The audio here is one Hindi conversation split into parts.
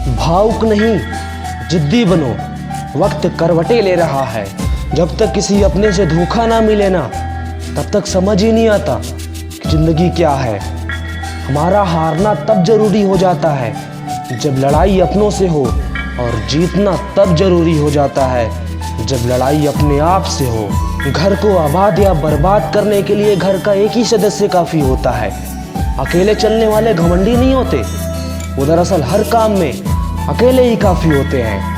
भावुक नहीं, जिद्दी बनो। वक्त करवटें ले रहा है। जब तक किसी अपने से धोखा ना मिले ना, तब तक समझ ही नहीं आता कि जिंदगी क्या है। हमारा हारना तब जरूरी हो जाता है जब लड़ाई अपनों से हो, और जीतना तब जरूरी हो जाता है जब लड़ाई अपने आप से हो। घर को आबाद या बर्बाद करने के लिए घर का एक ही सदस्य काफ़ी होता है। अकेले चलने वाले घमंडी नहीं होते, वो दरअसल हर काम में अकेले ही काफ़ी होते हैं।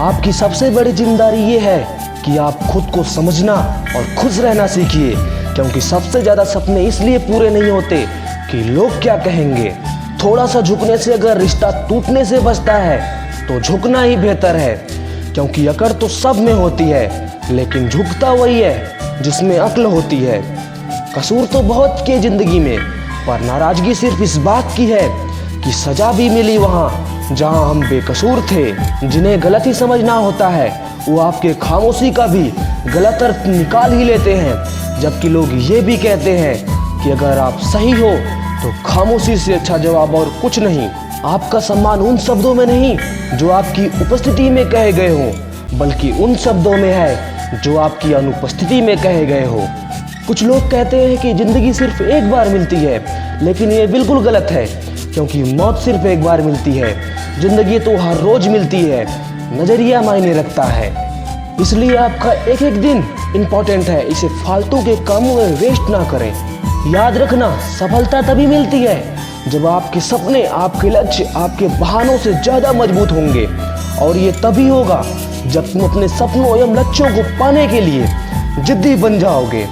आपकी सबसे बड़ी जिम्मेदारी ये है कि आप खुद को समझना और खुश रहना सीखिए, क्योंकि सबसे ज़्यादा सपने इसलिए पूरे नहीं होते कि लोग क्या कहेंगे। थोड़ा सा झुकने से अगर रिश्ता टूटने से बचता है तो झुकना ही बेहतर है, क्योंकि अकड़ तो सब में होती है, लेकिन झुकता वही है जिसमें अक्ल होती है। कसूर तो बहुत के ज़िंदगी में, पर नाराज़गी सिर्फ इस बात की है कि सज़ा भी मिली वहाँ जहाँ हम बेकसूर थे। जिन्हें गलत ही समझना होता है वो आपके खामोशी का भी गलत अर्थ निकाल ही लेते हैं, जबकि लोग ये भी कहते हैं कि अगर आप सही हो तो खामोशी से अच्छा जवाब और कुछ नहीं। आपका सम्मान उन शब्दों में नहीं जो आपकी उपस्थिति में कहे गए हों, बल्कि उन शब्दों में है जो आपकी अनुपस्थिति में कहे गए हो। कुछ लोग कहते हैं कि ज़िंदगी सिर्फ एक बार मिलती है, लेकिन ये बिल्कुल गलत है, क्योंकि मौत सिर्फ एक बार मिलती है। ज़िंदगी तो हर रोज़ मिलती है। नज़रिया मायने रखता है, इसलिए आपका एक एक दिन इम्पोर्टेंट है। इसे फालतू के कामों में वेस्ट ना करें। याद रखना, सफलता तभी मिलती है जब आपके सपने, आपके लक्ष्य, आपके बहानों से ज़्यादा मजबूत होंगे, और ये तभी होगा जब तुम अपने सपनों एवं लक्ष्यों को पाने के लिए जिद्दी बन जाओगे।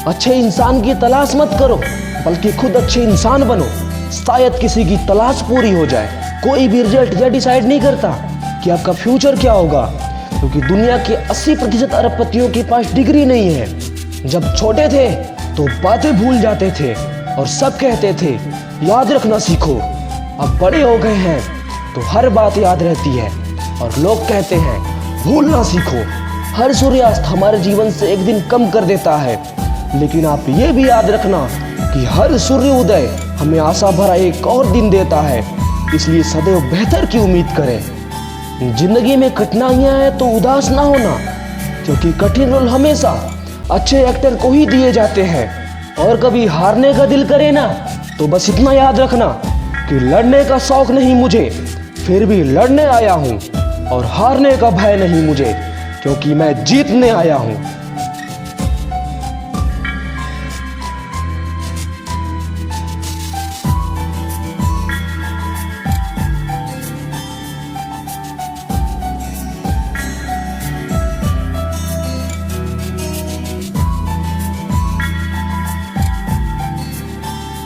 अच्छे इंसान की तलाश मत करो, बल्कि खुद अच्छे इंसान बनो। शायद किसी की तलाश पूरी हो जाए। कोई भी रिजल्ट यह डिसाइड नहीं करता कि आपका फ्यूचर क्या होगा, क्योंकि दुनिया के 80% अरबपतियों के पास डिग्री नहीं है। जब छोटे थे तो बातें भूल जाते थे और सब कहते थे याद रखना सीखो। अब बड़े हो गए हैं तो हर बात याद रहती है, और लोग कहते हैं भूलना सीखो। हर सूर्यास्त हमारे जीवन से एक दिन कम कर देता है, लेकिन आप ये भी याद रखना कि हर सूर्योदय हमें आशा भरा एक और दिन देता है। इसलिए सदैव बेहतर की उम्मीद करें। जिंदगी में कठिनाइयां हैं तो उदास ना होना, क्योंकि कठिन रोल हमेशा अच्छे एक्टर को ही दिए जाते हैं। और कभी हारने का दिल करे ना, तो बस इतना याद रखना कि लड़ने का शौक नहीं मुझे, फिर भी लड़ने आया हूँ, और हारने का भय नहीं मुझे, क्योंकि मैं जीतने आया हूँ।